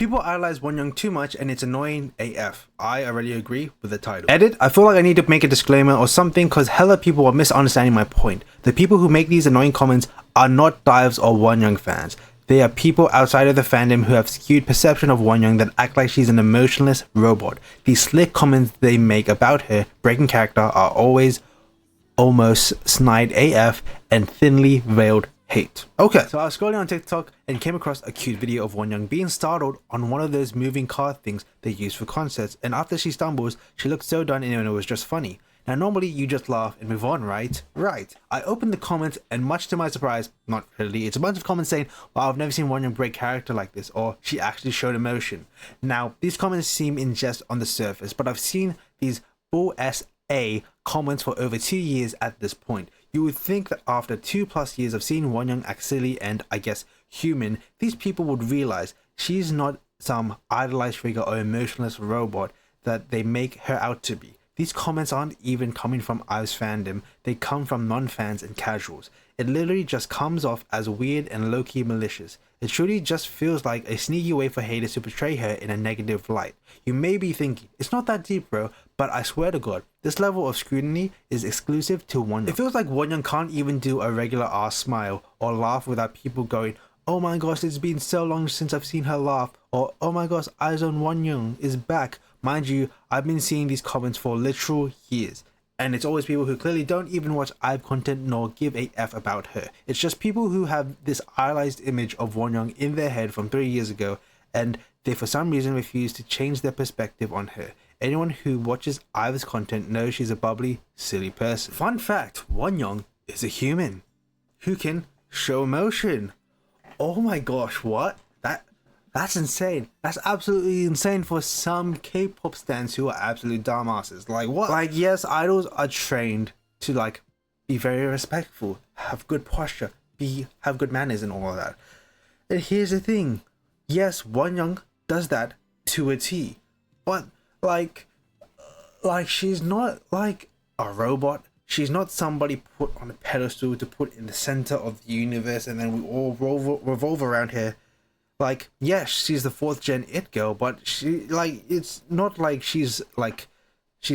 People idolize Wonyoung too much and it's annoying AF. I already agree with the title. Edit, I feel like I need to make a disclaimer or something because hella people are misunderstanding my point. The people who make these annoying comments are not Dives or Wonyoung fans. They are people outside of the fandom who have skewed perception of Wonyoung that act like she's an emotionless robot. These slick comments they make about her breaking character are always almost snide AF and thinly veiled hate. Okay, so I was scrolling on TikTok and came across a cute video of Wonyoung being startled on one of those moving car things they use for concerts, and after she stumbles, she looks so done and it was just funny. Now normally you just laugh and move on, right? Right. I opened the comments and much to my surprise, not really, it's a bunch of comments saying, wow, I've never seen Wonyoung break character like this, or she actually showed emotion. Now, these comments seem in jest on the surface, but I've seen these full SA comments for over 2 years at this point. You would think that after 2+ years of seeing Wonyoung act silly and, I guess, human, these people would realize she's not some idolized figure or emotionless robot that they make her out to be. These comments aren't even coming from IVE's fandom, they come from non-fans and casuals. It literally just comes off as weird and low-key malicious. It truly just feels like a sneaky way for haters to portray her in a negative light. You may be thinking, it's not that deep bro, but I swear to God, this level of scrutiny is exclusive to Wonyoung. It feels like Wonyoung can't even do a regular ass smile or laugh without people going, oh my gosh, it's been so long since I've seen her laugh, or oh my gosh, Eyes on Wonyoung is back. Mind you, I've been seeing these comments for literal years, and it's always people who clearly don't even watch IVE content nor give a F about her. It's just people who have this idolized image of Wonyoung in their head from 3 years ago, and they for some reason refuse to change their perspective on her. Anyone who watches IVE's content knows she's a bubbly, silly person. Fun fact, Wonyoung is a human who can show emotion. Oh my gosh, what? That's insane. That's absolutely insane for some K-pop stans who are absolute dumbasses. Like what? Like yes, idols are trained to like be very respectful, have good posture, have good manners and all of that. And here's the thing. Yes, Wonyoung does that to a T. But like she's not like a robot. She's not somebody put on a pedestal to put in the center of the universe and then we all revolve around her. Like, yes, she's the 4th gen it girl, but she, like, it's not like she's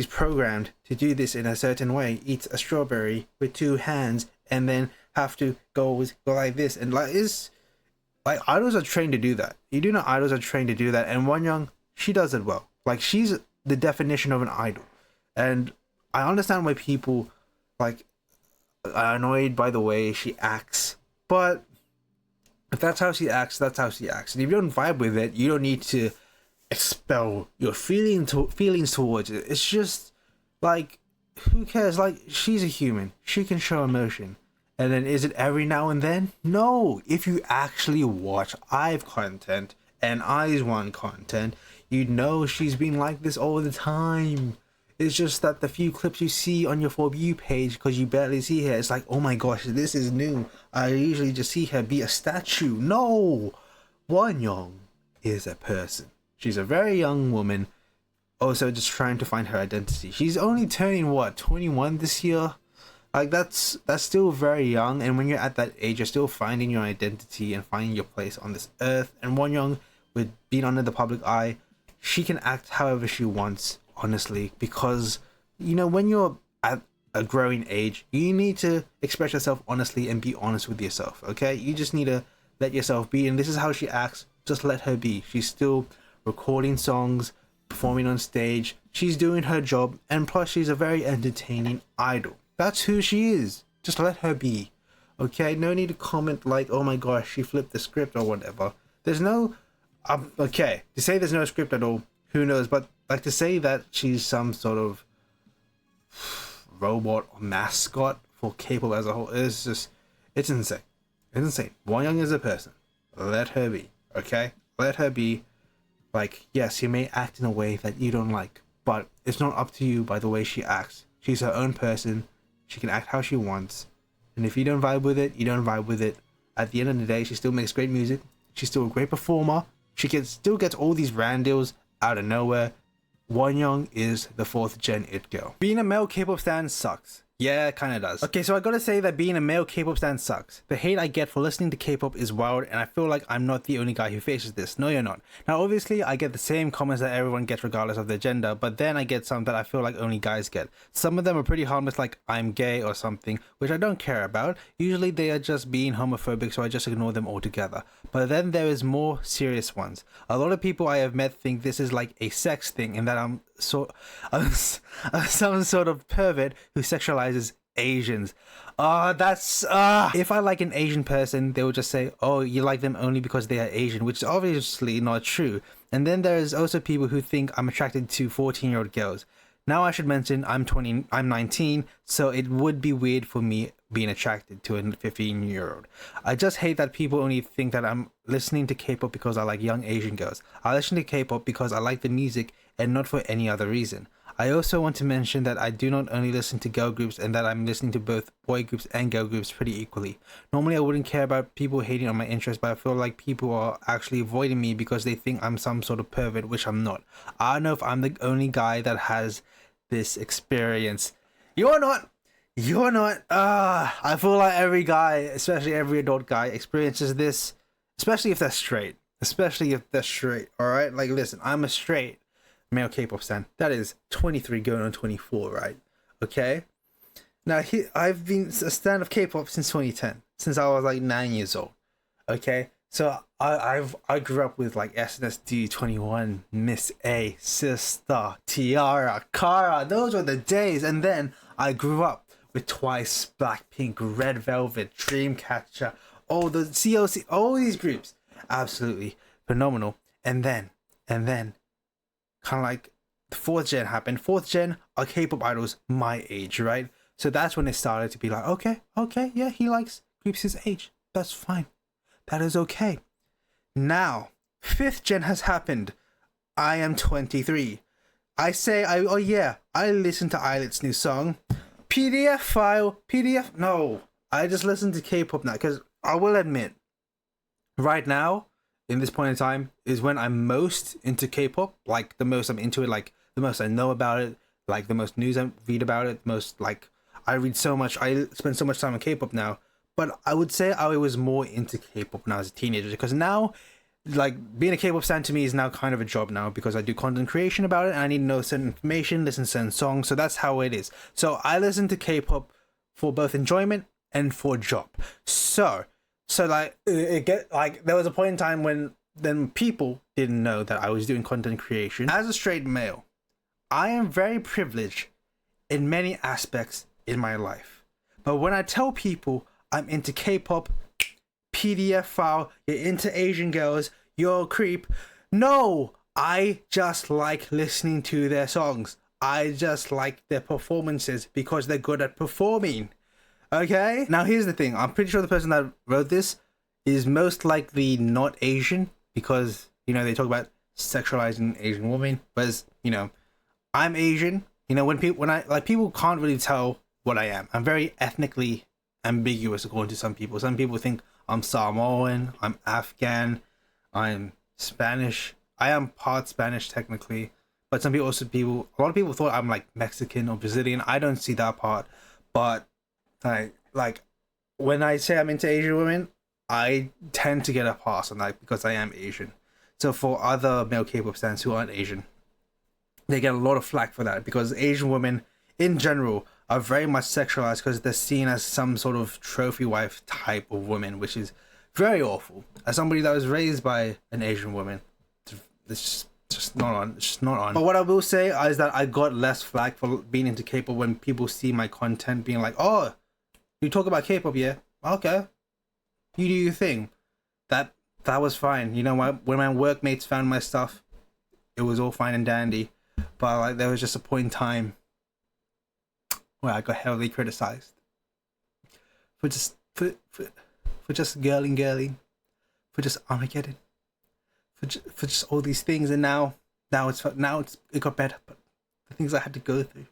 programmed to do this in a certain way. Eat a strawberry with 2 hands and then have to go like this. And like, it's, like, idols are trained to do that. You do know idols are trained to do that. And Wonyoung, she does it well. Like, she's the definition of an idol. And I understand why people, like, are annoyed by the way she acts. But if that's how she acts, that's how she acts. And if you don't vibe with it, you don't need to expel your feelings towards it. It's just like, who cares? Like, she's a human. She can show emotion. And then is it every now and then? No. If you actually watch IVE content and IZ*ONE content, you know she's been like this all the time. It's just that the few clips you see on your For You page, because you barely see her, it's like, oh my gosh, this is new. I usually just see her be a statue. No! Wonyoung is a person. She's a very young woman, also just trying to find her identity. She's only turning, what, 21 this year? Like, that's still very young, and when you're at that age, you're still finding your identity and finding your place on this earth. And Wonyoung, with being under the public eye, she can act however she wants. Honestly, because you know, when you're at a growing age, you need to express yourself honestly and be honest with yourself. Okay, you just need to let yourself be, and this is how she acts. Just let her be. She's still recording songs, performing on stage, she's doing her job, and plus she's a very entertaining idol. That's who she is. Just let her be. Okay, no need to comment like, oh my gosh, she flipped the script or whatever. There's no okay, to say there's no script at all, who knows, but like to say that she's some sort of robot or mascot for K-pop as a whole is just, it's insane. It's insane. Wonyoung is a person. Let her be, okay? Let her be. Like, yes, she may act in a way that you don't like, but it's not up to you by the way she acts. She's her own person. She can act how she wants. And if you don't vibe with it, you don't vibe with it. At the end of the day, she still makes great music. She's still a great performer. She still gets all these randos out of nowhere. Wonyoung is the 4th gen it girl. Being a male K-pop stan sucks. Yeah, it kinda does. Okay, so I gotta say that being a male K-pop stan sucks. The hate I get for listening to K-pop is wild, and I feel like I'm not the only guy who faces this. No, you're not. Now, obviously, I get the same comments that everyone gets regardless of their gender, but then I get some that I feel like only guys get. Some of them are pretty harmless, like I'm gay or something, which I don't care about. Usually they are just being homophobic, so I just ignore them altogether. But then there is more serious ones. A lot of people I have met think this is like a sex thing, and that I'm some sort of pervert who sexualizes Asians. If I like an Asian person, they will just say, oh, you like them only because they are Asian, which is obviously not true. And then there's also people who think I'm attracted to 14-year-old girls. Now I should mention I'm 19, so it would be weird for me being attracted to a 15-year-old. I just hate that people only think that I'm listening to K-pop because I like young Asian girls. I listen to K-pop because I like the music and not for any other reason. I also want to mention that I do not only listen to girl groups and that I'm listening to both boy groups and girl groups pretty equally. Normally I wouldn't care about people hating on my interests, but I feel like people are actually avoiding me because they think I'm some sort of pervert, which I'm not. I don't know if I'm the only guy that has this experience. You're not. I feel like every guy, especially every adult guy, experiences this, especially if they're straight. Alright? Like, listen, I'm a straight male K-pop stan. That is 23 going on 24, right? Okay? Now, I've been a stan of K-pop since 2010, since I was like 9 years old. Okay? So I grew up with like SNSD, 21, Miss A, Sister, Tiara, Kara. Those were the days. And then I grew up with Twice, Blackpink, Red Velvet, Dreamcatcher, all the COC, all these groups. Absolutely phenomenal. And then kind of like the 4th gen happened. 4th gen are K-pop idols my age, right? So that's when it started to be like, okay, yeah, he likes groups his age. That's fine. That is okay. Now, 5th gen has happened. I am 23. I listen to Eyelid's new song. No. I just listen to K-pop now because I will admit, right now, in this point in time, is when I'm most into K-pop. Like, the most I'm into it, like, the most I know about it, like, the most news I read about it, most, like, I spend so much time on K-pop now. But I would say I was more into K-pop when I was a teenager, because now, like, being a K-pop stan to me is now kind of a job now, because I do content creation about it, and I need to know certain information, listen to certain songs, so that's how it is. So I listen to K-pop for both enjoyment and for a job. So like, there was a point in time when then people didn't know that I was doing content creation. As a straight male, I am very privileged in many aspects in my life. But when I tell people I'm into K-pop, PDF file, you're into Asian girls, you're a creep. No, I just like listening to their songs. I just like their performances because they're good at performing. Okay? Now here's the thing. I'm pretty sure the person that wrote this is most likely not Asian because, you know, they talk about sexualizing Asian women. But, you know, I'm Asian. You know, when people can't really tell what I am. I'm very ethnically ambiguous according to some people. Some people think I'm Samoan, I'm Afghan, I'm Spanish. I am part Spanish technically, but a lot of people thought I'm like Mexican or Brazilian. I don't see that part, but like when I say I'm into Asian women, I tend to get a pass on that because I am Asian. So for other male K-pop stans who aren't Asian, they get a lot of flack for that because Asian women in general are very much sexualized because they're seen as some sort of trophy wife type of woman, which is very awful. As somebody that was raised by an Asian woman, it's just not on. It's just not on. But what I will say is that I got less flack for being into K-pop when people see my content being like, oh, you talk about K-pop, yeah? Okay. You do your thing. That was fine. You know, when my workmates found my stuff, it was all fine and dandy. But like, there was just a point in time where I got heavily criticized for just girling, for just Armageddon, for just all these things, and now it got better. But the things I had to go through.